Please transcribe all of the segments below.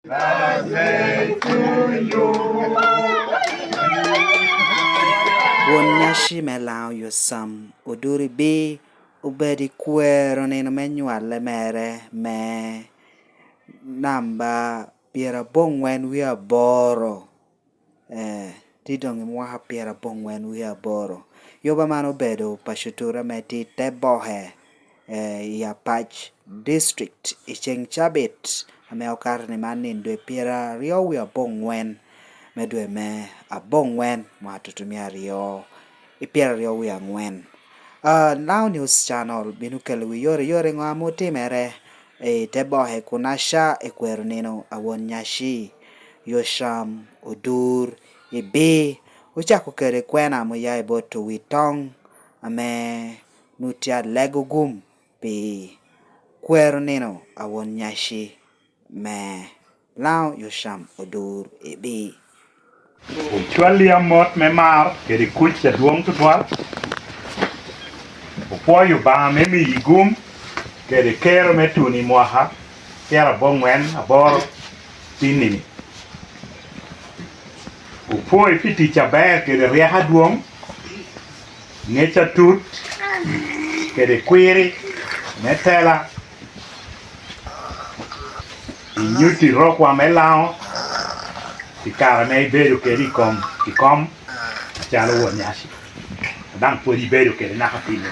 Birthday to you. Wonnyaci me lao Yosam Odur Ebii ubedi kwero nino me nywale mere me namba piera bongwen wi aboro tidong mwaha piera bongwen wi aboro yoba man obedo pashutura me ti Teboke i Apac district i Cheng Chabit ame okar ni man nindwe piera rio wi abongwen medwe me abongwen mwatutumia rio ipiera rio wi angwen now news channel binukelo wi yore ngamo timere Teboke kunasha ekwero nino Wonnyaci Yosam Odur Ebii uchako kere kwena moya boto witong ame nutia legugum pi kwero nino Wonnyaci me lao Yosam Odur Ebii Uchwalia mot me mar kedi kucha duong tutwal. Upoyo ba me mi igum kedi kero me tuni mwaha kera bongwen aboro pinini. Upoyo piti chaber kedi riaha duong ngecha tut kedi kwiri metela inyuti rokwa me lao Ikara me bedo kedi kom chalo Wonnyaci dang podi bedo kedi nakapine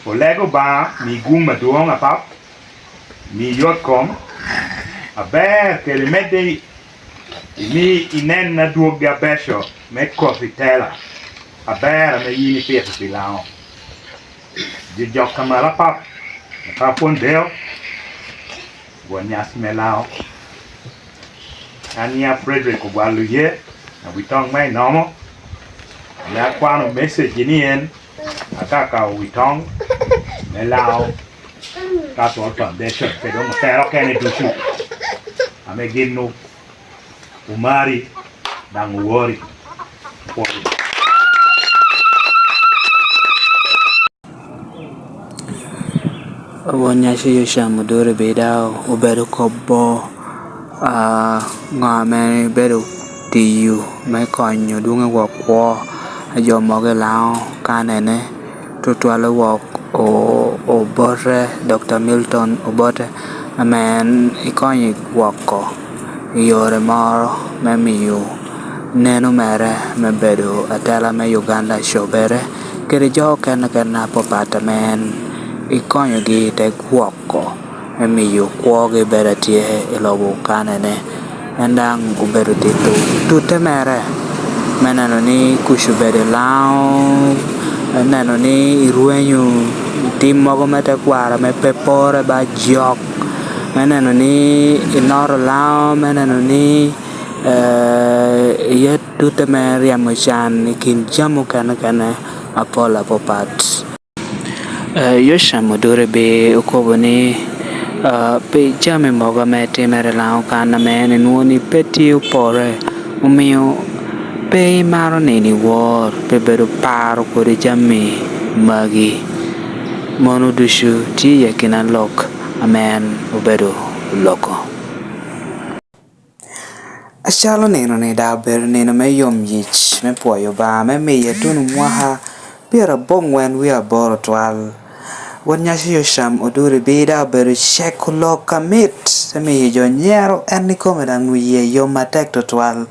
olego ba mi guma duong apap mi yot kom aber kedi mede mi inen na duog dia besho me kofitela aber me yini pesa pilao di jok kamara pap pondeo Wonnyaci me lao Ania Frederick Ogwaluye na witong mai nomo na kwano message ni en akaka witong me lao ka to foundation pero mo tero kene dusu ame ginnu umari dang wori Wonnyaci Yosam Odur Ebii dao ubedo kobo ngame bedo tiyu me konyo dunga wakwo ajomoge lao kanene tutwale wok obote Dr. Milton obote amen ikonyi woko yore moro me miyo neno mere me bedo atela me Uganda shobere kere jo ken popata men ikonyo gi te woko miyo kwoge bere tie ilobo kanene endang ubedo titu tute mere meneno ni kushu bede lao meneno ni iruenyo tim mogo mete kwara me pepore ba jok meneno ni inoro lao meneno ni yet tute mere yamochan ikin jamu kene apola popat Yosam Odur Ebii ukobo ni pe jame moga me timere lao kana me nuoni peti upore umiyo pe maro nini wor pe bedo paro kode jame magi mono dushu ti yakina lok amen ubedo loko achalo neno ni daber neno me yom yich me puoyo ba me miye tunu mwaha piera bongwen wi aboro twal Wonnyaci Yosam Odur Ebii dao bedo cheko loka mit semi jo nyero eni kome dang wiye yo matek to twal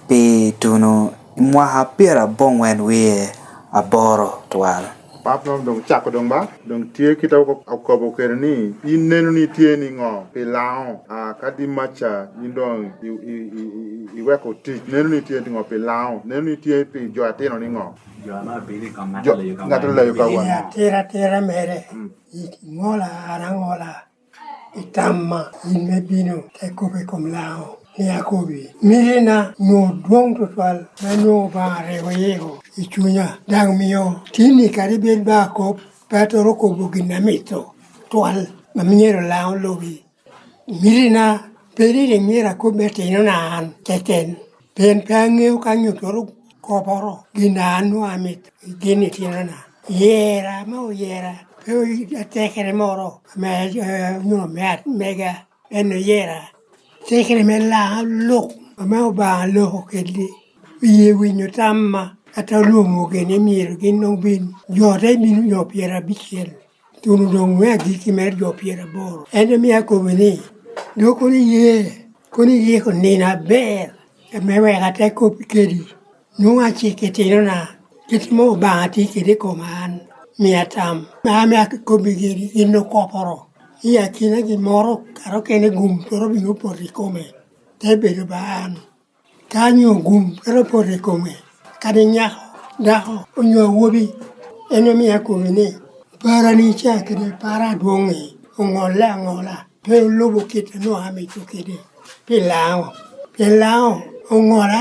pi tunu mwaha piera bongwen wi aboro twal Pap nom dong chako dong ba dong tie kita ko bo kerni in nenu ni tie ni ngo pe lao kadi macha indong I weko ti nenu ni tie ngo pe lao nenu ni tie pe jo ateno ni ngo jo na bili kam ngata le ka wan tera mere ngola arangola itamma imebino te kobe kom lao ni akobi mirina no dwong total na no bare wego ichunya dang mio tini karibel ba ko patoro ko buginamito twal mamiero lao lobi mirina perire mira ko betino nan teten pen pangeu kanyo toro ko boro ginanu amit gini tinana yera mo yera tekere moro me me mega en yera tekre me la look me ba lo kedli ye winyo tamma ata luongo gene mier gin no bin jore bin jo piera bichiel tunu dong we gi mer jo piera boro en mi akomene doko ni ye ko nina ber me we ate ko pikedi nunga chike na kitimo ba ti kede ko man miatam ma me ko bigeri ino koporo iya kina gi moro karo kene gum toro bingo por come te bedo ban kanyo gum karo por come kade nya daho onyo wobi eno mi akomene para ni cha kede para duonge ngola pe lobo kite no ame to kede pelao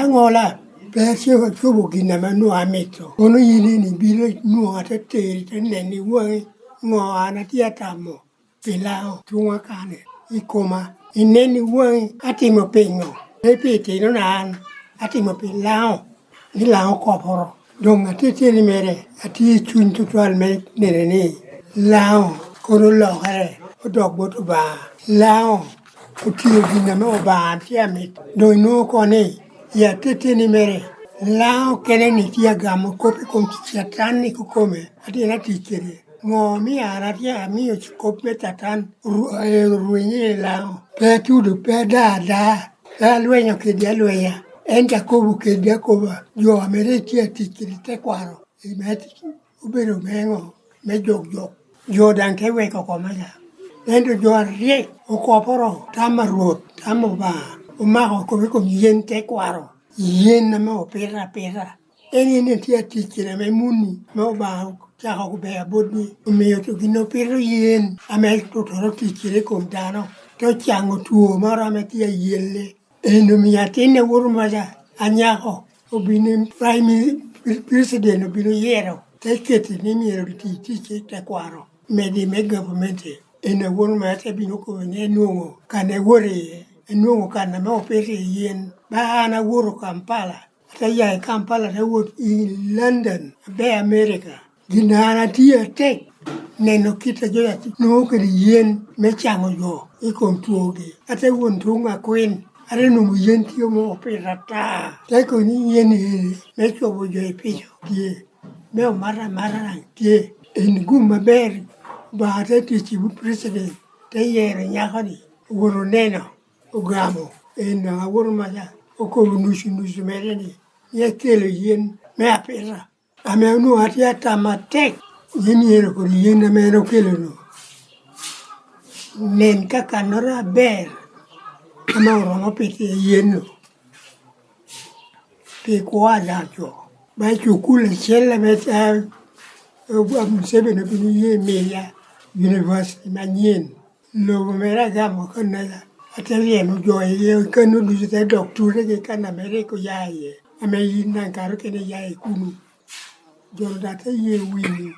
ngola pe se ko bo gina ma no ame to ono yini ni biro no ate te ne wo ngo ana tiatamo pelao tunga kane ikoma ineni wo atimo pengo pete no nan atimo pelao ni lao koporo dong atete ni mere ati chun tutual me ne lao kono lo hare dog boto ba lao utiyo gina me ba tiamit do no kone ya tete ni mere lao kene ni tia gamo kopi kom tiatan ni kukome ati na tikere ngo mi ara tia mi o kopi tatan ruenye lao pe tudu pe da luenyo ke dia luenya enda kobu ke dia koba yo amere tia tikere te kwaro imeti ubero mengo me jog yo dan ke we ko komaya endo jo rie o koporo tamarot tamoba o mago ko yen te kwaro yen na mo pera eni ne tia tikire me muni mo ba cha ko be bodni o me yo to gino pero yen ame to toro tikire kom dano to chango tuo mara me tia yelle endo mi atene wurmaja anyako obini prime president obino yero teketi ni miero ti te kwaro medi me government ene won ma te bino ko ne nuongo kane wore nuongo kana me opere yen ba na woro Kampala te ya Kampala te wot in London be America ginana tie tek neno kita jo ya no ke yen me chango yo ikom tuoge ate won tunga queen are no yen tio mo opera ta te ko ni yen me chobo jo e picho tie me o mara tie en gumma ber ba te ti president te yere nyakoni woro neno ugamo en woro mala o ko nusu mere ni ye kelo yen me apera ame no atia tamatek yeni ero ko yen na me no kelo no nen kaka nora ber ama oro pete yen no pe kwa jo ba chukule chele meta am sebe no bini ye meya university manyien logo mera gamo kana atari no joy ye kanu du te doctor ke kana mere ko yaye ame yinna karo kene yaye kunu jorda te ye wini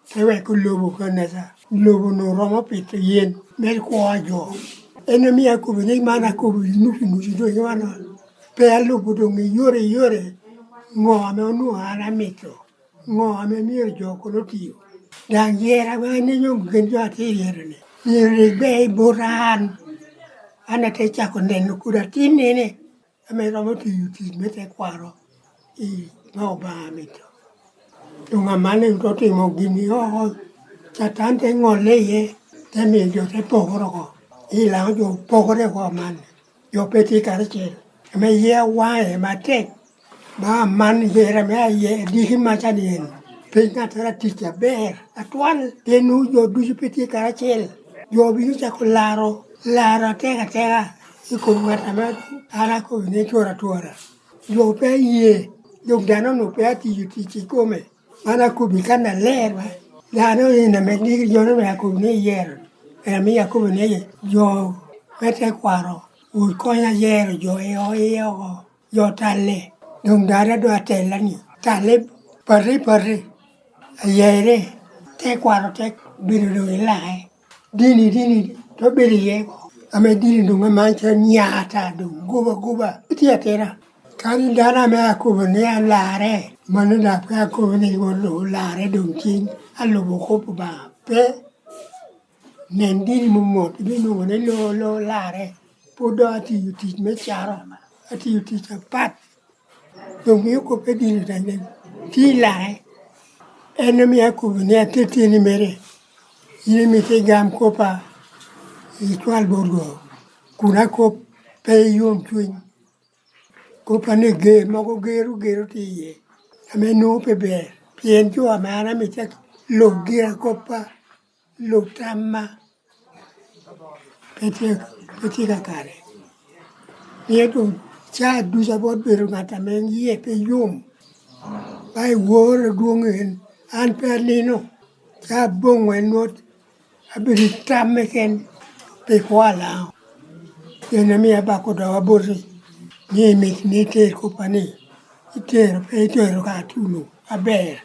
tewe ko logo kana sa logo no romo pete yen mer ko ajo ene mi ko ni mana ko nu do yana pe alu budo ngi yore ngo ame nu ara mito ngo ame mi jo ko tio dan yera ba ne yo genjo ati yere ne yere be boran ana te chako neno kuda tinene ame romo ti yuti mete kwaro I no ba mito tunga mane to ti mo gini o chatante ngole ye te mi jo te pokoro ko I la jo pokore ko man yo peti karche ame ye wa e mate ba man yera me ye di ma chanien pe na tara ticha ber atwal te nu jo du peti karche yo bi chako Lara tega iko ngata ma ara ko ne tora yo pe ye yo dano no pe ati yuti come ana ko bi kana lerwa dano ina me ni yo no me ko ne yer e mi ya ko ne yo mete kwaro u ko ya yer yo tale dong dara do atela ni tale pare yere te kwaro te biru do ilae dini to biri ye ame dini dunga mancha nyata du guba tiatera kani dana me akubo ne alare manu da pe akubo ne go lare dum tin allo bo ko ba pe Nendiri mumot binu ne lo lare. Podo ati yuti me charo. Ati yuti chapat. Dong yo ko pedini tane. Ti lai. Enemy aku ne ateti ni mere. Yini mi te gam kopa. Itwal borgo. Kuna kop pe yom twin. Kopa ne ge mogo geru ti ye. Ame no pe ber. Pien jo amana mi te lo gira kopa. Lo tamma. Peti kakare. Nieto cha dusa bot beru ngata men ye pe yom. Bai wor duongen an per lino. Cha bong wen not abiri tamme ken pe kwala. Yena mi abako da waborsi. Ni mit ni ter kopani. Iter pe iter ka tuno aber.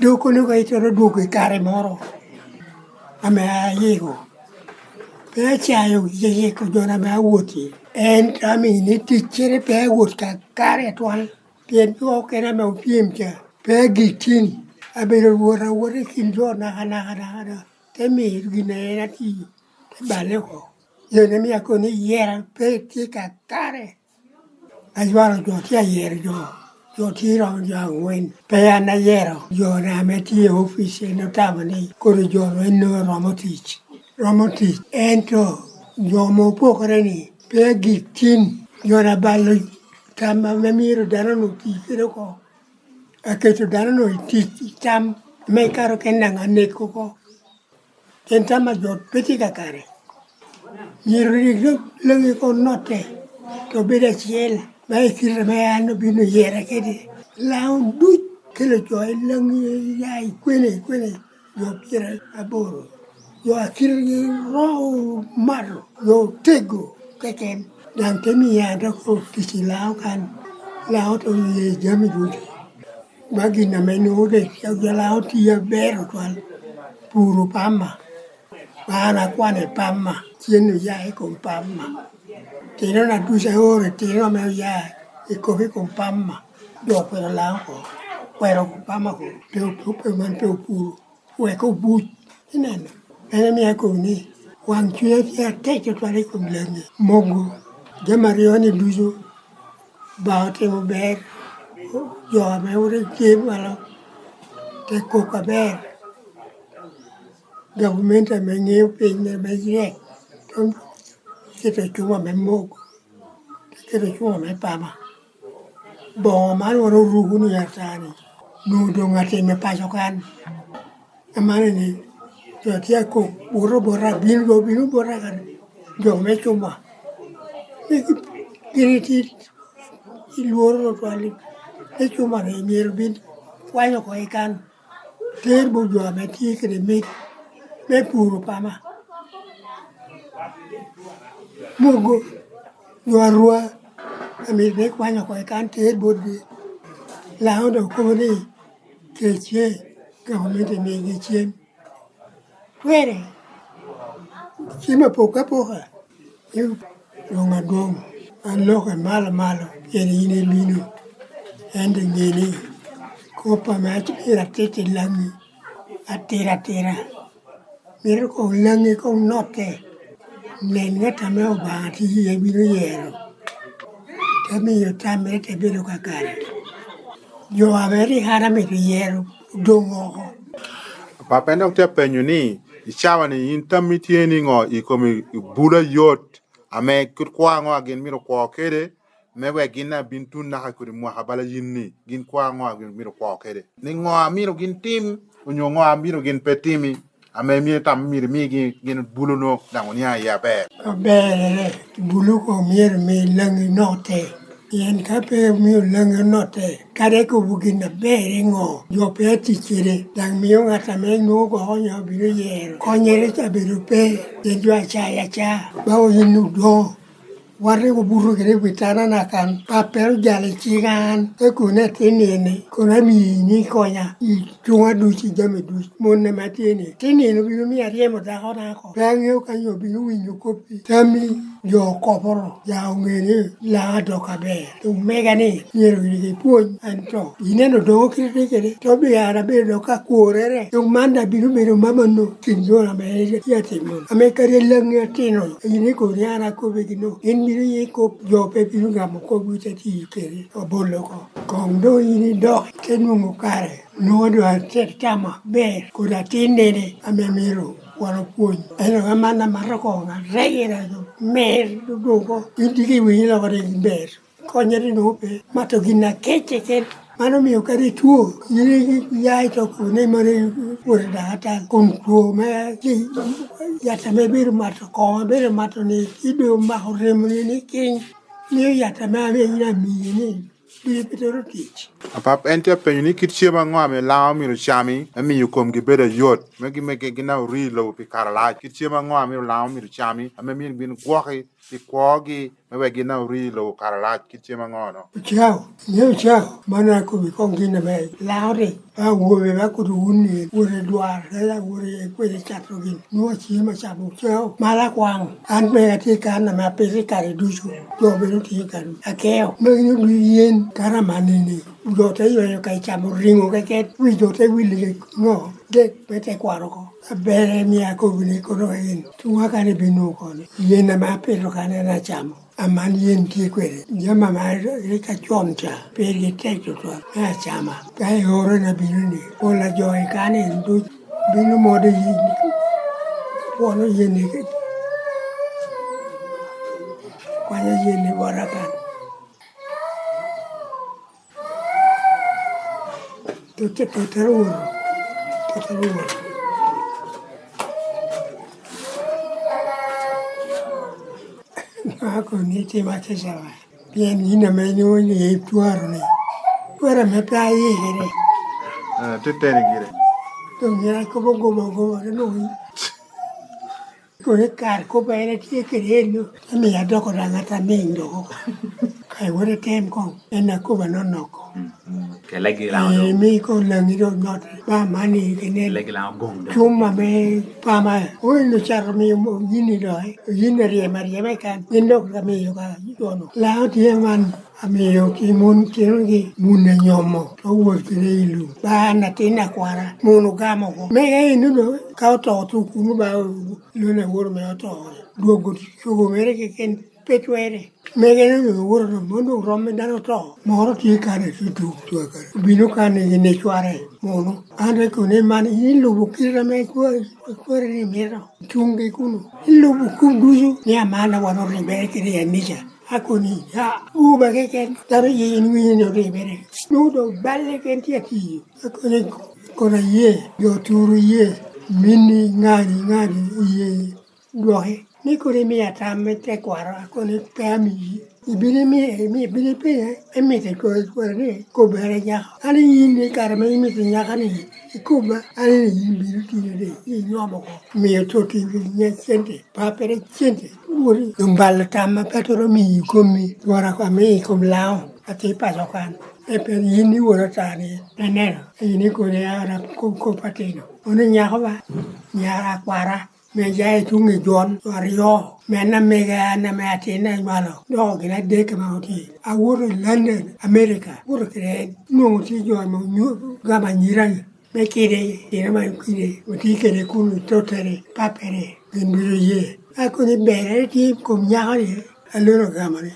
Doko no ka iter doko kare moro. Ame ayego. Pe chayo ye ko jona ma wuti. En ami ni tichere pe wut ka kare twal. Pien ko kena me upiem cha. Pe gitin. Abiro wora kin jona hana. Te mi gine na ti. Te bale ko. Yena mi akoni yera pe ti ka kare. Ajwaro jo ti yera jo. Jo ti ro jo ngwen. Pe ana yero. Jo na me ti office no tamani. Koro jo no romotich. Romotich. Ento jo mo pokore ni. Pe gitin. Jo na balo tama me miro dano no ti kiro ko. Aketo dano no ti tam. Me karo kenanga neko ko. Tentama jo peti kakare. Nyeri lengi ko note. To beda chiel. Mai kira mai ano bino yera kedi. Laun dut. Kelo joy lengi yai kwene. Yo pira aboro. Yo akira row maro. Yo tego keken. Dan temi yada ko kisi lao kan. Lao to ye jami dut. Bagi na menu de. Yo lao tiya bero twal. Puro pama. Ana kwane pama. Tienu yai con pama. Tino na dusa ore, tino me yai. E kofi con pama. Do pero lanco. Pero con pama ko. Pe man pe puro. Ue ko but. Inano. Ene mi ako ni. Wang chuya tia techo twale con lengi. Mongo. Jamarioni duso. Baote mo ber. Jo me ure kiem alo. Te koka ber. Government me ngeo pinye me yek. Kita cuma memog. Kita cuma mepama. Bon man waro rugu ni yatani. Nudo ngati me pasokan. Amane ni. Jo tia ko bora binu bora kan. Jo me cuma. Gini ti luoro twali. E cuma ni mir bin. Wanyo ko ikan. Ter bu jo me ti kede mit. Me puro pama. Mogo. Yuarua. Ami ne kwanyo ko kan ter bodi. Lao do ko ni. Keche. Government ne gi chen. Were. Chima poka. Yu longa dom. An loka malo. Yeni ine mino. Ende ngeni. Kopa me atira tete langi. Atira. Miro ko langi ko note. Nenga tame obati ye bino yero. Tami yo tamere te bino kakare. Yo averi harame te yero. Dongo. Papenda kutia penyu ni. Ichawa ni intami tieni ngo. Ikomi bula yot. Ame kwa ngo agin miro kwa kere. Mewe gina bintun naka kuri muhabala yinni. Gin kwa ngo agin miro kwa kere. Ni ngo amiro gin tim. Unyo ngo amiro gin petimi. Ame miro tam miro migi gin bulu no. Dangonia ya be. Bele. Bulu ko mir me langi note. Yen kape miyo langi note. Kare ko bugina bere ngo. Yo pe tikire. Dang miyo ngata me nuko honyo bino yero. Konyere cha biro pe. Yenjua cha. Bao yinu do. Warre ko buru kere bitana na kan. Papel jale chigan. E kune tenene. Kuna mi ni konya. I chunga duchi jame duchi. Mone matene. Tenene bino mi ariemo da hona ko. Pangyo kanyo bino winyo kopi. Tami. yo koporo ya ngene la do ka be to mega ni yero ni puon anto ineno do kire kire to be ara be do ka kuorere to manda biru be mama no kinjora me ya timo ame kare langi atino ini ko riana ko be no in biru ye ko yo pe biru ga mo ko bu te ti kere o bolo ko kondo ini do tenu mo kare no do te tama be ko da tinene ame miro wano puony eno amana maroko nga regera mer dugo indigi wino kore ber konyeri no pe mato gina keche ken mano miyo kare tuo yiri yai to kune mare urda ata kun tuo me yata me bir mato ko bir mato ni ido ma hore ni king ni yata me be ina mi ni bi pitoro tich Apap ente penyu ni kit chiema ngwa me lao mi chami mi yukom gi beda yot me gi na ri lo pi karala kit chiema ngwa mi lao mi chami ame mi bin kwoki ti kwogi me we gi na ri lo karala kit chiema ngwa no Ciao, mana ko bi kon gina be laure a wo be ba ko wuni wo re duar la wo re ko de chatro gin no chi ma cha bu ciao mala kwang an be ati kan na ma pe ri kare du ju do be ru ti kan akeo me ni du yen kara manini do te yo kai cha mo ringo ke wi do te wi le no de pe te kwaro ko bere mi a ko ni ko ro yin tu wa ka ni bi no ko ni yen na ma pe ro ka na chamo aman yen ki kwere jama ma rika chomcha peri tekto to na chama kai horo na binuni ola joy kane ndu binu mode yi wono yeni kwanya yeni warakan to taru ako ni ti ma te sawa bien ni na me ni ni tuaro ni tuara me pa yi gere te teni gire to ni ko go no ko ne kar ko ba ne ti ke no me ya do ko na ta me ndo kai wo tem ko na ko ba no no ko ke lagi la do mi ko la ni do not ba mani ke ne lagi la gong do chuma me pa ma o no char mi mo yini do yini re ma re me kan ni no ka me yo ka yo no la ti man amiyo ki mun kirogi mun na nyomo to wo kire ilu ba na tina kwara mun gamo ko me e nu do ka to tu ku ba lu na wor me to do go chu mere ke ken petwere me ge nu wor no mun ro me da to mo ro ti ka ne tu ka binu ka ne ne chware mo no ande ko ne man ilu bu kire me ko re me ro chungi kuno ilu bu ku duju ni amana wano re be kire ya nija akoni ya uba keken taro ye ni no rebere no do balle ken ti ati akoni kona ye yo turu ye mini ngani ye dohe ni ko re mi ata mete kwara akoni pami ibini mi pe e mi te ko ne ko bere nya ani yindi karama mi te nya kani ko ba ani yindi ti ne ni nyomo ko mi to ti nya sente pa pere sente wuri mbal tama petoro mi komi wara kwa mi kom lao ati pa jokan e per yini wora tani enero yini ko ne ara ko patino oni nya ko ba nya kwara me jai tungi jon wario me na me ga na me ati na malo do gina de kama oti a wuro London America wuro kre no ti jo mo nyu ga ma nyira me kire ina ma kire oti kere kunu totere papere gindu ye ako ni bere ti kom nyari aloro gamane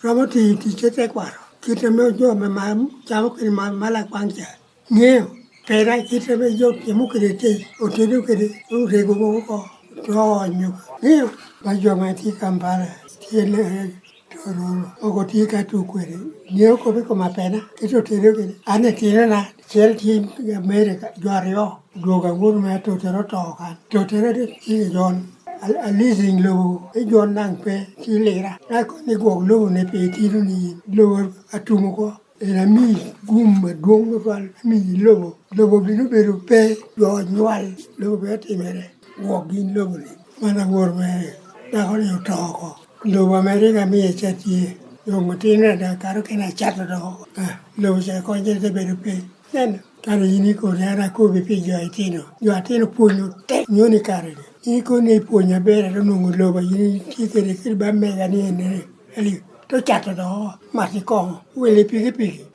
romo ti chete kwaro kita me jo me mam chamo ke mala kwangcha nye pera kita me jo ke mu kre te o te do kre o re go ko to nyu nye ba jo ma ti kampala ti le toro o ko ti ka tu kwere nye ko be ko ma pena ke to te do kre ane ti na chel ti America jo ario do ga gur me to te ro to kan to te re ti jon alizing lo e jon nang pe ti lera na ko ni go lo ne pe ti ni lo atumo ko era mi gum dong val mi lo bi no be pe yo nyal lo be ti mere wo gin lo ni mana wor me da ko yo to ko lo America mi e chati yo mutina da karo ke na chat do lo se ko je te be pe nen kare yini ko era ko be pe yo atino punyo te nyoni kare iko ne puonja bere to nungo loba yini tikere kir ba mega ni ne ali to chato do mati ko wele pigi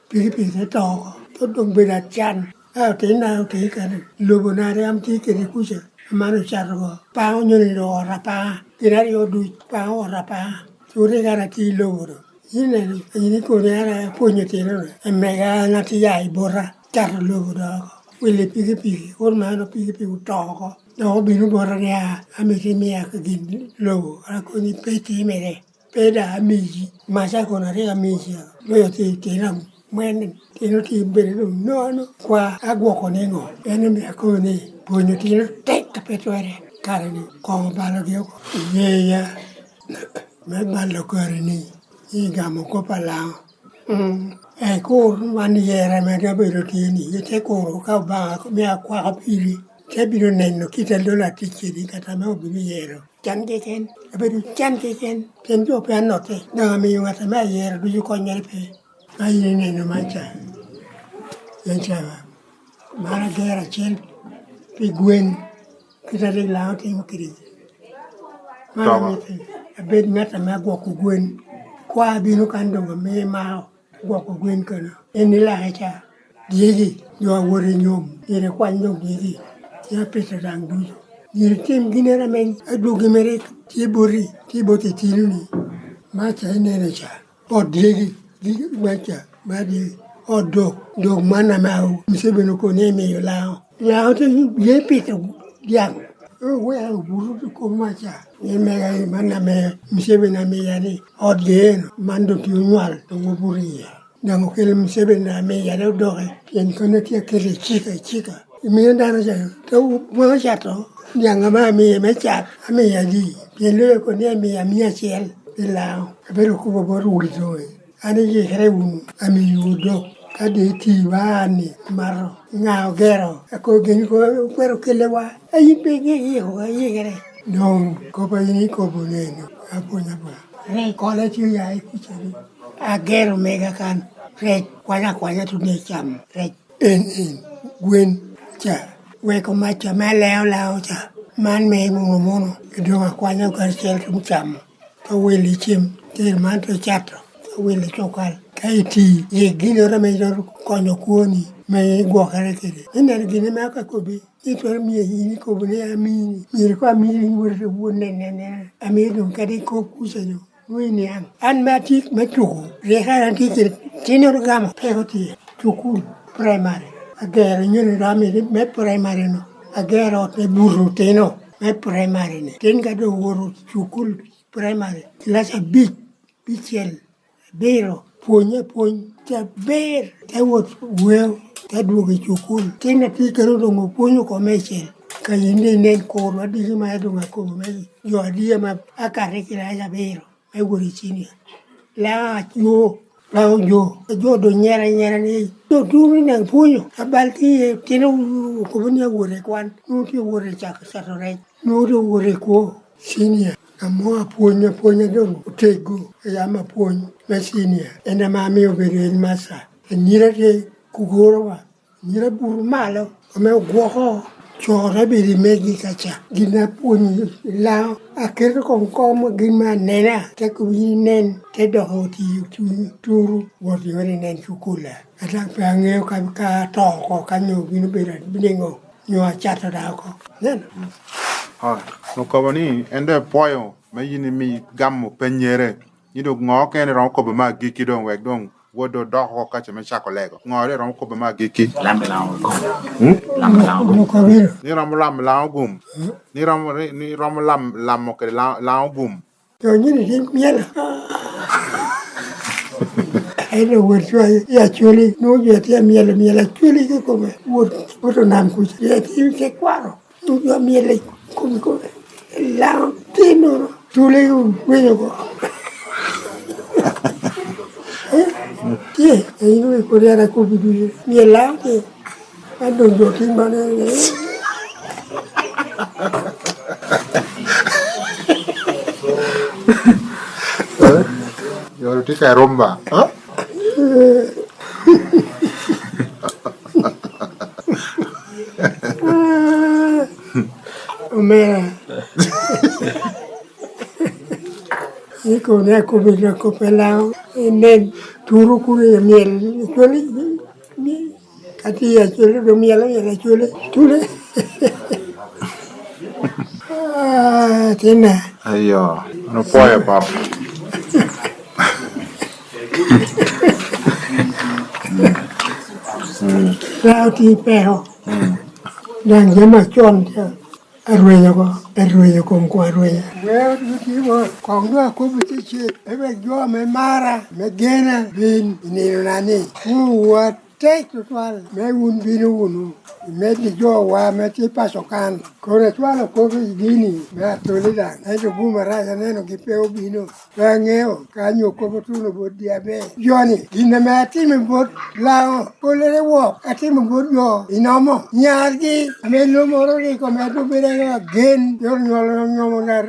te to dong bera chan a te na te kan lobo na ram tikere kuche mano chargo pa nyoni do rapa kirari odu pa rapa sure gara ti lobo yini ko ne ara puonja te no mega na ti ai bora char lobo do wele pigi ormano pigi to no binu borania amiti mia kagin lo ako ni peti mere peda amiji masa kona re amiji lo ti tinam mwen tino ti bere no kwa agwo konengo ene mi ako ni ponyo tino tek petwere karani ko balo gyo ye ya me balo karani igamo ko pala e ko mani yera me ga bero tini ye ko ka ba mi akwa pili Kebiro neno kita lola tikiri kata me obiru yero. Chan keken, abedu chan keken, tenjo pe anote. Nanga me yung ata me yero, duju konyari pe. Ayi neno mancha. Yancha, mara gera chen, pi gwen, kita rig lao tingo kiri. Mara mete, abed ngata me gwaku gwen. Kwa abinu kandonga me mao, gwaku gwen kono. Eni la hecha, diegi, jwa wori nyom, ire kwa nyom diegi. Ya pesa dang dujo. Yirtim ginera men adugi mere tibori tibote tiluni. Macha inene cha. Odigi macha badi dog mana mau. Msebe no kone me yo lao. Lao te ye pesa yang. We a buru ko macha. Ye mega mana me msebe na me yani odgen mando ti nyal to ngoburi. Dango kel msebe na me yani doge. Yen kono ti kere chika. Mi ndana ja to mo chato nyanga ma mi me chat mi ya di pele ko ne mi ya mi achel la pero ko bo ru to ani je kare unu ami yudo ka de ti bani maro nga gero ko geni ko pero kele wa ai pe ge ho ai gere no ko pa ni ko bo ne apo na ba re ko le ti ya ku chari a gero mega kan re kwanya tu ne cham re en gwen cha we ko macha ma leo cha man me mono do kwanya kar chel tum cham to we li chim te man to chato to we li chokal kai ti ye gino ra me ro konyo kuoni me go kare kere ene gine ma ka ko bi ito mi yi ko bune ami mi ko ami ni wor ne ami do kadi ko kusa yo we ni an ma ti me tuko re ha ti tinor gam pe ko ti tuku primary agero nyoni rami me primary no agero te burro teno me primary ne ten ga do woro chukul primary klasa bichel bero ponye te ber te wot wel te duoge chukul ten ti kero do mo ponyo commercial ka yinde nen ko wadi ma do ko me yo adi ma akare kira ya bero me wori chini la yo do nyera ni do duri nang puyo abal ti tino ko bunya wore kwan no ti wore chak sarore no do wore ko sinia amo punya do tego ya ma punya me sinia ena ma mi obere masa nyira te kugoro nyira buru malo me gwo chora biri megi kacha gina punya la akhir kom gima nena te kuinen te dohoti turu wori nen chukula ata pange ka to ko kanyo gino bira bingo nyo chata da ko nen no ko ni ende poyo me yini mi gammo penyere ni do ngo ken ron ko ma giki don wek don wodo do ko ka che me cha ko lego ngo re ron ko ma giki lambe lao ko ni ram lam gum ni ram lam mo ke lam gum to ni ni miela ai no wor ya chuli no ya te miela chuli ko me wor nam ku ya ti ke kwaro no ya miela ko la tino chuli we ko ai no ko ya ko bidu miela ke ando do ti mane yo ti ka romba Omera iko ne ko bila ko pelao nen turu ku ye miel chole ni kati ya chole do miel ya chole chole tina Ayo, no poya pap. rao ti peho dan jama chon ta arroyo con arroyo well ti mo con do ko bi ti ebe jo me mara me gena bin ni nani what take to twal me un binu unu me di jo wa me ti pasokan ko re twal ko bi dini me atolida ai to buma ra ne no ki pe obino ba ngeo ka nyo ko tu no bo dia be joni dinne me ati me bo lao ko le wo ati me bo jo inomo nyargi me lo moro ri ko me to bere gen yor nyolo nyomo na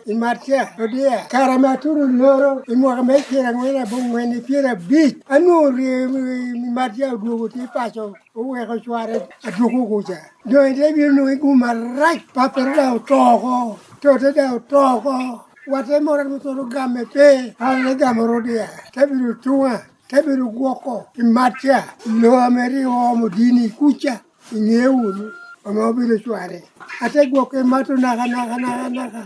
in marcia odia karama tu loro in mo me kira ngena bo ngene kira bi anu ri marcia duogo ti paso o we ko chware aduogo kucha do de bi no ku marai pa per da toko to te da toko wate mora mi to game pe ale gamoro dia te bi tuwa te bi guoko in marcia lo ameri o modini kucha ingeu Omo bile chware. Ate gwoke matu naga.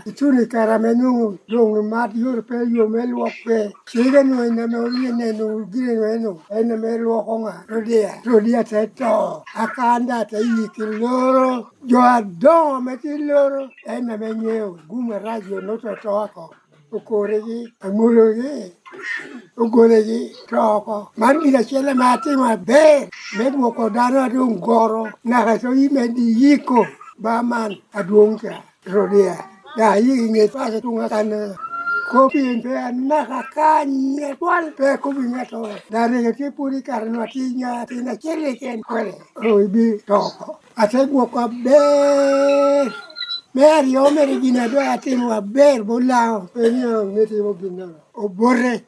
Ituni karamenu long mat yor pe yo melu pe. Chiga no ina me ori ne no gire no eno. Ena me lo konga. Rodia te to. Akanda te yikiloro. Jo adon me ti loro. Ena me nyeo. Gume radio no to ako. Okoregi. Amulogi. Ugolegi toko man ina chele mati ma be med moko dano adung goro na ka so ime di yiko ba man adung cha rodia da yi nge pa sa tunga kan kopi pe na ka kanye twal pe kopi ngato da ne ke puri karno ti nya ti na chele ken kwele o bi toko ate moko be Mary omeri gina do atimo maber bolao penyo metimo gina oborre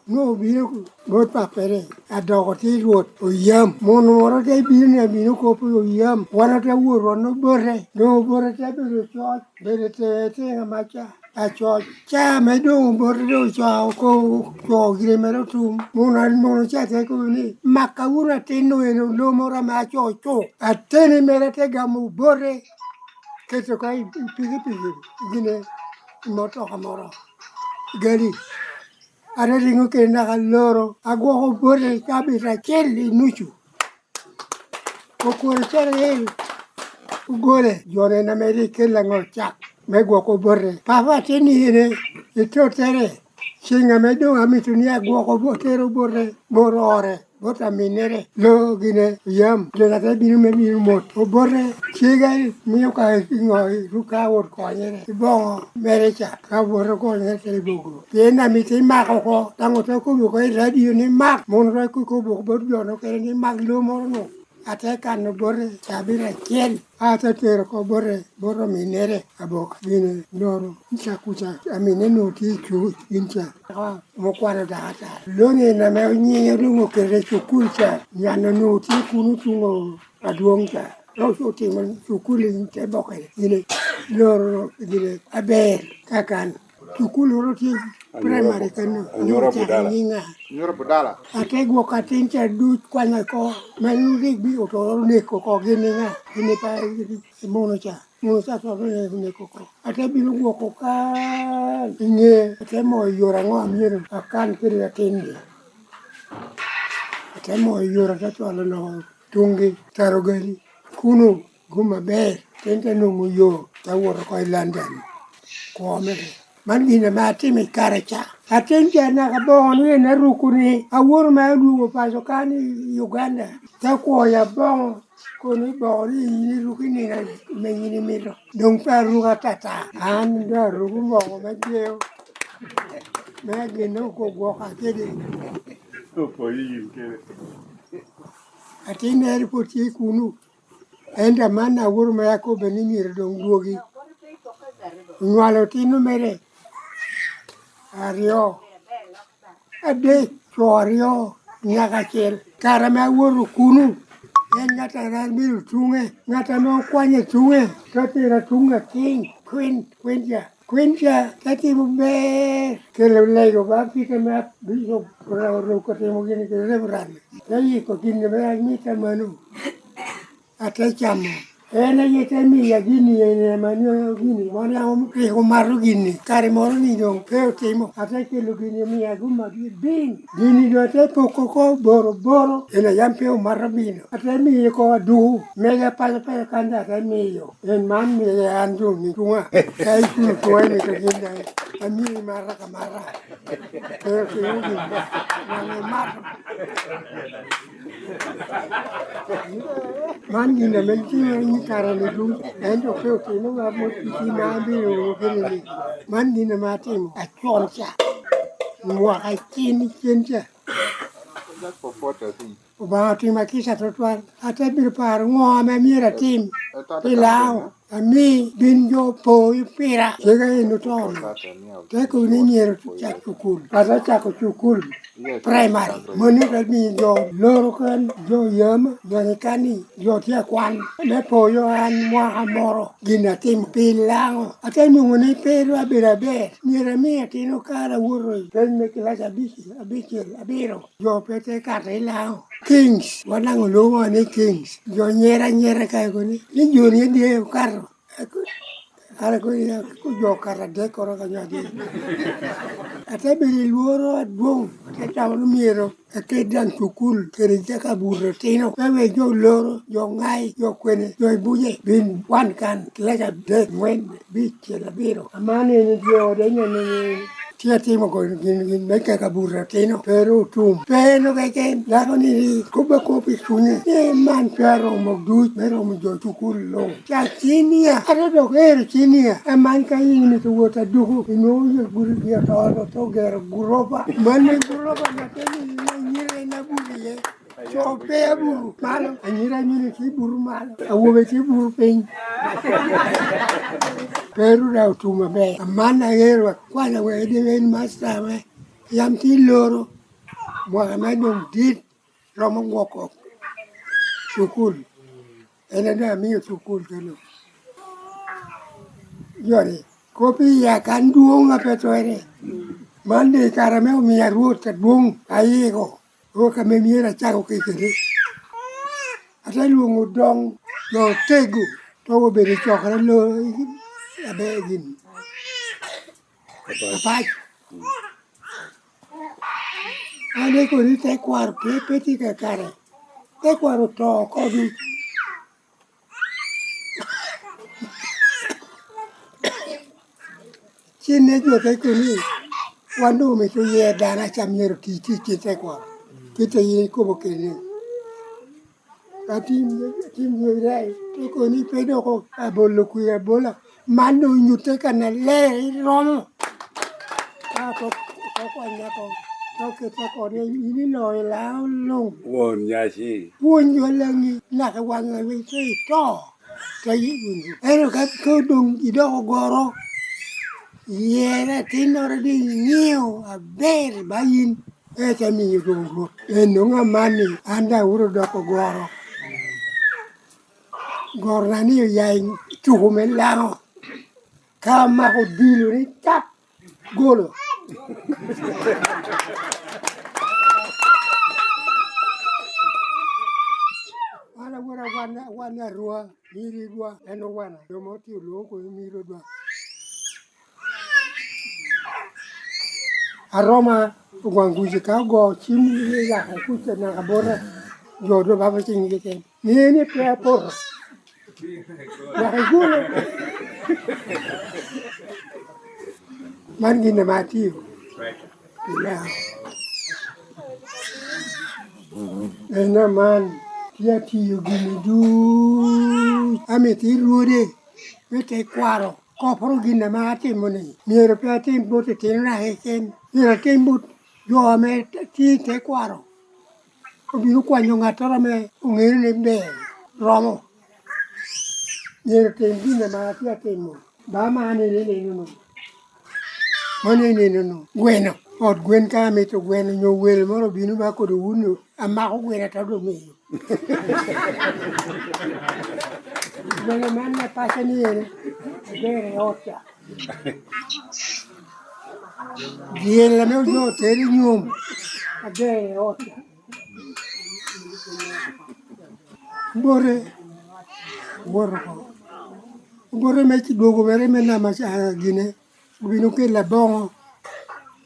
no biro bot papere adogo ti ruot oyam mono moro te biro kopo oyam wana te wuoro no borre te biro chot bere te ngamacha acho cha me do borre do cho ko gire mero tum mono cha te ko ni makawura te no lo moro ma cho atene mere te gamu borre Keto kai pigi gine moto kamoro gari ara ringo ke na loro agwo ko bore kabi ra kelli nuchu ko ko chere ugore jore na meri kella ngocha me gwo ko bore papa teni ne ito tere singa me do amitunia gwo ko botero borore bota minere lo gine yam le la binu me binu mot o borre chigai mio ka ngoi ruka wor ko nyere bon merecha ka wor ko nyere te bogo tena mi te ma ko tango to ko ko radio ni ma mon ro ko bo bo no ke ni ma lo mo no ate kan no borre sabira ken ate tero ko borro minere abok gine loro cha kucha amine no ti chu incha mo kwano data lone na me nyi rungo kere chukulcha nyano no ti kunu tungo aduongcha no so ti man chukuli Teboke gine loro gine aber kakan chukulu ti primary kan Nyoro budala. nyinga Nyoro budala. ate gwo katincha du kwanya ko manuri bi oto ne ko gine nga gine pa mono cha to ne ko ate bi gwo ko ka nye ate mo yora ngo amir akan kiri atindi ate mo yora ta to no tungi tarogari kuno guma ber tente no yo ta wor ko London ko me man gina ma timi karacha atenja na ka bon we na rukuni awur ma du pa so kan Uganda ta ko ya bon ko ni bon ni rukini na me ni mi ro donc pa ruga tata an da rugu mo ma je ma gino ko go ka kede To po yi ke. atine ri poti kunu enda man awur ma ko be ni mi ro duogi nwalo tinu mere ario ade chorio nyaka chel kara ma woro kunu en ngata ran biru tunge ngata no kwanye tunge to tira tunga king queen ja Quincha, timo be, che lo lego, va che mi ha visto che temo che le vorrei. E io continuo a mita manu. A te chiamo. E ne yete mi ya gini ne manu gini. Mona che ho marro gini. Cari moro ni don. Pero temo. A te che lo gini mi ya gumma bin. Gini do te poco boro. E ne yampe o marro bino. A te mi ko du. Mega pa kanda te mi yo. En man mi ya andu ni tunga. Kai tu tuai mi ke ginda. A mi marra kamara. Pero che yo gini. Na marro. Man gina men ti ni karani du endo ke ke no ga mo ti na bi o ke ni man gina ma ti mo a chon cha mo ga tin cha That's for photo thing. ba ti ma ki sa to twa a te bir par ngo ma mi ra tim ti lao a mi bin yo po i pira ke ga no to te ko ni ni cha ku kul pa sa cha ku kul primary moni ga mi yo loro kan yo yama yo ni kani yo tia kwan me po yo an mwa amoro gina tim pilao ate mi ngoni pero abira be mi ra mi ti no kara wuro ten me kila abiro yo pete kare lao kings wanang lo ni kings yo nyera kai ko ni yo ni die karo ara ko ya ko yo kara de ko ra nya di ate biri luoro adwong te tawno miero ate dan tukul kere jaka burro tino ewe jo loro jo ngai jo kwene jo buje bin wan kan leja de ngwen bi chela biro amane ni jo de ne tia timo ko gin meka ka burro tino pero tum pero ke la ko ni kuba ko pi sunye e man pero mo du pero mo jo tukul lo ya chinia ara do ero chinia e man ka ni to wota duhu no yo buru dia to gero guroba mane guroba na teni nyire na buri ye so pe buru malo anyira nyine ti buru malo awobe ti buru pen peru da utuma be amana gero kwana we de en master we yam ti loro mo na dum dit romo ngoko sukul ene da mi sukul kano yore kopi ya kan duong apa to ere mande karame mi ya ruot ka duong aigo o ka me mi ra cha ko ke ke ata luongo dong lo tegu to go be ri chokra lo abe gin Apac ane ko ni te kwar pe ti ka kare te kwar to ko du chine jo te ko ni wanu me to ye dana cham yer ti te kwar kita ye ko bo ke ni tim yo rai to ko ni pe do ko abolo ku ya bola manu nyute kana le romo to ko nya ko to ke to ko ni no la lo Wonnyaci. Wonnyaci la ni na ka wa nga we to ka yi gun ero ka ko dong i do goro yera tinore di nyiu a ber bayin e ta mi gongo e no nga mani anda uro do ko goro na ni ya tu me lao ka ma ko dilu ni tap golo Wana wana rua, miri rua, eno wana. Domo ti lo ko miri rua. Aroma wanguji ka go chimi ya ku na kabora. Jodo baba chingi ke. Ni pe por. Ya gulo. Mangi na mati. Ya. Ena man. Ya ti gini du. Ameti rude. Mete kwaro. Kopro gina mati moni. Miero pe ti bote tinra heken. Mira ti but yo ame ti te kwaro. Obiru kwanyo ngatora me ungere ne be. Romo. Miero te gina mati atemo. Ba mane ne no. Mane ne no. Bueno. Od gwen ka me to gwen nyo wel moro binu ba ko do unu. Ama ko gwen ta do me. Bene man na pasa ni ene. Bene ocha. Diel la me yo teri nyum. Ade ot. Bore ko. Bore me ci dogo mere me na ma cha gine. Binu ke la bongo.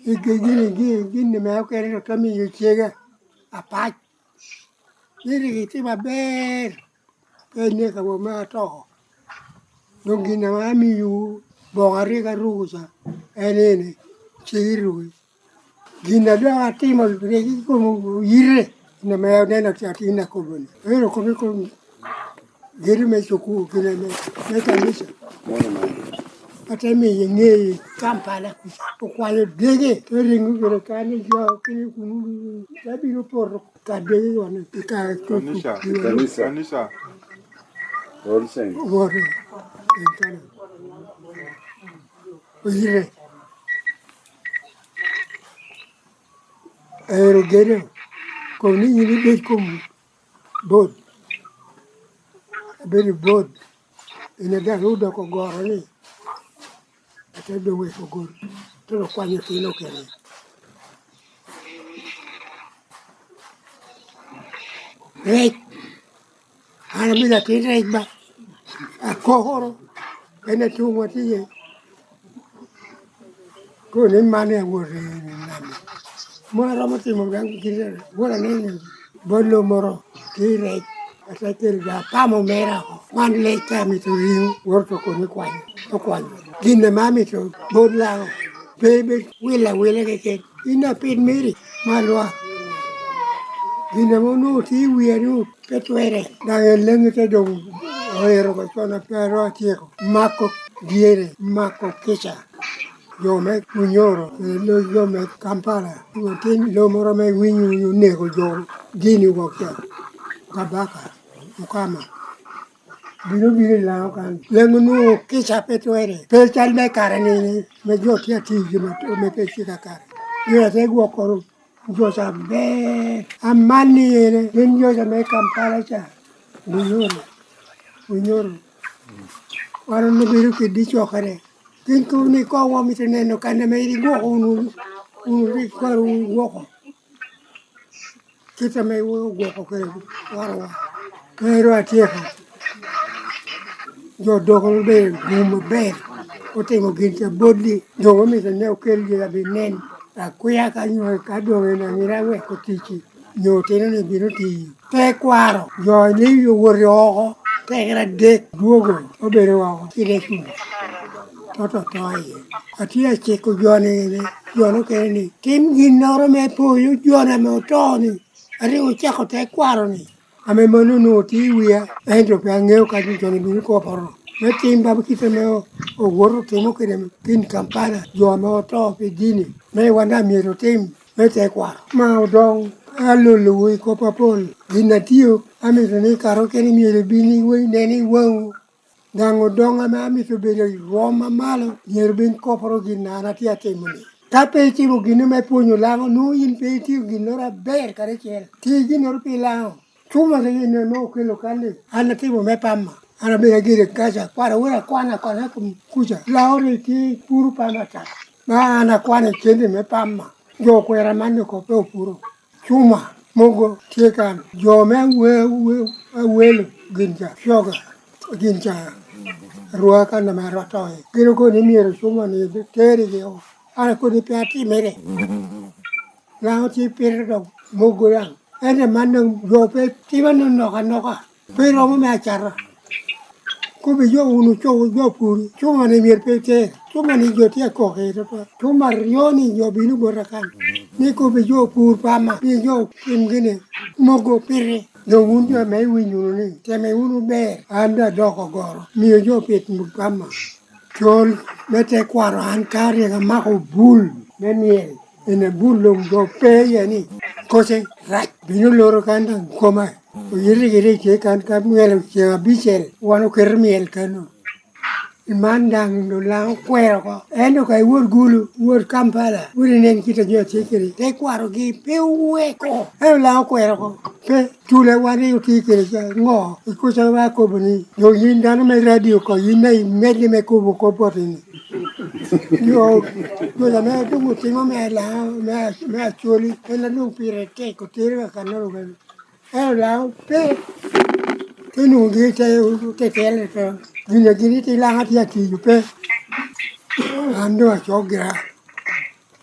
Ike gini me ko ere to mi yu chega. Apac. Yiri ti ba ber. Ene ka bo ma to. Dong gina ma mi yu bonga ri ka rusa. Ene chiru. Gina da atimo regi ko yire. Na me ne na tina ko boni. Ero ko giri me chuku gina me kanisa. Ate mi yengi Kampala ko kwale dege to ringu gere kani jo kini kunu tabi no por ka dege wana ka Kanisa. All saints. wore entana yire ero gere ko ni yini be ko bod be bod ina da rudo ko goro ni ate do we ko goro to kwanye tino kene rek ana mi la tin rek ba a kohoro ene tu mo ti ye ko ni mane wore ni nami mo ramo ti mo gang kire wora ni bollo moro kire ata tel ga pamo mera man le kami to ring worto ko ni kwani to kwani ginne mami to bodla bebe wila ke ina pin meri malwa ginne mo no ti wienu petwere da lengi te dong oero ko sona pero tieko mako diere mako kicha yo me munyoro lo yo me Kampala yo tin lo moro me winyu nego jo gini wokya kabaka mukama biro la kan lengu no kicha petwere pel chal me karani me jo tia ti me pe chika kare yo te go koro jo sa be amani ene den yo sa me Kampala cha munyoro waro no biro ke di chokare kin ko ni ko wa mi tene no kan me ri go unu ri ko go kita me wo go ko waro pero atieko jo dogo be gum be o tengo gincha bodli jo mi se ne o kel ji la binen a kuya ka nyo ka do na mira we ko tichi nyo tene ne biro ti te kwaro jo ni yo woro te gra de duogo o be ro ti de ku toto toy atia che ko jo ne jo no ke ni tim gin noro me po yo jo na me to ni ari o cha ko te kwaro ni ame manu no ti wia entro pe angeo ka ni joni bi ko poro me tim ba ki te me o woro te mo ke kin Kampala jo me to pe gini me wana mi ro tim me te kwa ma o dong alo lu ko papol gina tio ame ni karo ke ni mi re bini we ne ni wo dango dong ame to be roma malo yer bin ko poro gina na ti ate muni ta pe ti ro gina me punyo lango no yin pe ti gina ra ber kare chel ti gina ro pe lango Chuma de ne no que locales. Ana tibo me pama. Ana be gire casa para ura kwana kum kuja. La ore ti puru pama ta. Ma ana kwana kende me pama. Jo ko era mando ko pe puru. Chuma mogo tekan jo me we ginja shoga ginja ruwa kana ma rotoy. Gino ko ni miro chuma ni teri yo. Ana ko ni piati mere. La ti perdo mogo yang. Ene manang yope tiba no ka pero mo me achara ko be yo unu cho yo puri chuma ne mier pete chuma ni yo tia ko ke to chuma rioni yo binu borakan ni ko be yo pur pama ni yo kimgene mogo pere no unja me winyu ni te me unu be anda doko goro mi yo pet mu pama chol mete kwaro an kare ga mako bul me miel ene bulong do pe yani kose rak binu loro kanda koma yiri ke kan ka miel ke bisel wano kermiel kano mandang no la kwero ko eno kai wor gulu wor Kampala wori nen kita jo tikiri te kwaro gi pe weko eno la kwero ko pe tule wani tikiri ngo ko sa wa ko bani yo yinda no me radio ko yinai medli me ko potini Yo la me tu mu tingo me la me chuli e la lu pire che ko tira ka no ga e la pe tu nu gi te tele pe ni gi ti la ha ti ti ju pe ando a chogra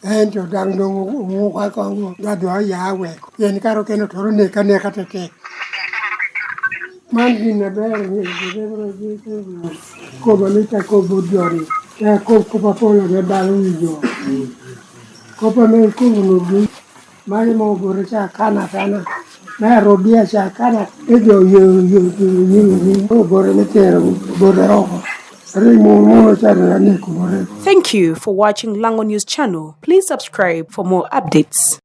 en jo dang do mu ka ko da do ya we yen ka ro ke no toro ne ka te te man gi na be ni ko ba ni ta ko bo jori ya ko pa po la be ba lu jo ko pa me ko no gi mai mo bore cha kana kana na rodia cha kana e yo bore me tero bore ro re mo cha ne ko bore. Thank you for watching Lango News channel. Please subscribe for more updates.